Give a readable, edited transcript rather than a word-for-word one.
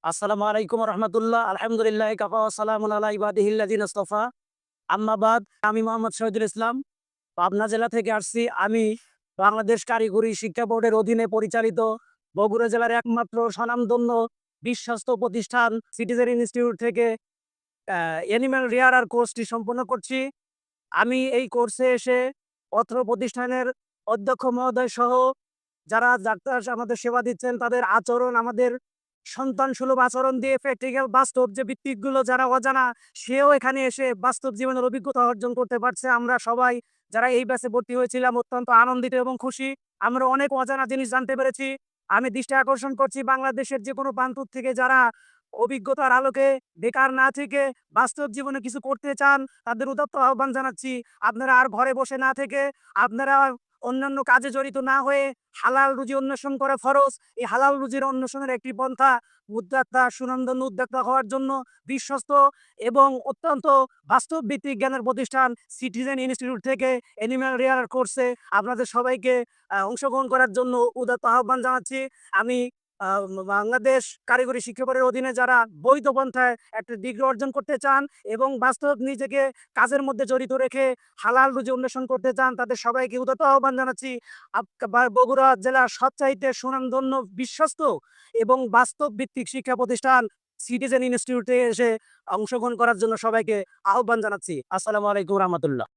আসসালামু আলাইকুম রহমতুল্লাহ। আলহামদুলিল্লাহ কাফা সালামুন আলা ইবাদিহিল্লাযিনা ইসতাফা। আম্মা বাদ। আমি মোহাম্মদ শহীদুল ইসলাম, পাবনা জেলা থেকে আসছি। আমি বাংলাদেশ কারিগরি শিক্ষা বোর্ডের অধীনে পরিচালিত বগুড়া জেলার একমাত্র স্বনামধন্য বিশ্বস্ত প্রতিষ্ঠান সিটিজেন ইনস্টিটিউট থেকে অ্যানিম্যাল রিয়ারার কোর্সটি সম্পন্ন করছি। আমি এই কোর্সে এসে অত্র প্রতিষ্ঠানের অধ্যক্ষ মহোদয় সহ যারা ডাক্তার আমাদের সেবা দিচ্ছেন তাদের আচরণ, আমাদের সন্তান সুলভ আচরণ দিয়ে প্র্যাকটিক্যাল বাস্তব যে ভিত্তিকগুলো যারা অজানা, সেও এখানে এসে বাস্তব জীবনের অভিজ্ঞতা অর্জন করতে পারছে। আমরা সবাই যারা এই ব্যাচে ভর্তি হয়েছিলাম অত্যন্ত আনন্দিত এবং খুশি। আমরা অনেক অজানা জিনিস জানতে পেরেছি। আমি দৃষ্টি আকর্ষণ করছি বাংলাদেশের যে কোনো প্রান্ত থেকে যারা অভিজ্ঞতার আলোকে বেকার না থেকে বাস্তব জীবনে কিছু করতে চান, তাদের উদাত্ত আহ্বান জানাচ্ছি। আপনারা আর ঘরে বসে না থেকে আপনারা অন্যান্য কাজে জড়িত না হয়ে হালাল রুজি অন্বেষণ করে ফরজ। এই হালাল রুজির অন্বেষণের একটি পন্থা উদ্যোক্তা, সুনামধন্য উদ্যোক্তা হওয়ার জন্য বিশ্বস্ত এবং অত্যন্ত বাস্তব ভিত্তিক জ্ঞানের প্রতিষ্ঠান সিটিজেন ইনস্টিটিউট থেকে অ্যানিম্যাল রিয়ার কোর্সে আপনাদের সবাইকে অংশগ্রহণ করার জন্য উদাত্ত আহ্বান জানাচ্ছি। আমি বাংলাদেশ কারিগরি শিক্ষা বোর্ডের অধীনে যারা বৈধ পন্থায় একটা ডিগ্রি অর্জন করতে চান এবং বাস্তব নিজেকে কাজের মধ্যে জড়িত রেখে হালাল রুজি অন্বেষণ করতে চান, তাদের সবাইকে উদাত্ত আহ্বান জানাচ্ছি। বগুড়া জেলার সবচাইতে সুনামধন্য, বিশ্বস্ত এবং বাস্তব ভিত্তিক শিক্ষা প্রতিষ্ঠান সিটিজেন ইনস্টিটিউটে এসে অংশগ্রহণ করার জন্য সবাইকে আহ্বান জানাচ্ছি। আসসালামু আলাইকুম রহমতুল্লাহ।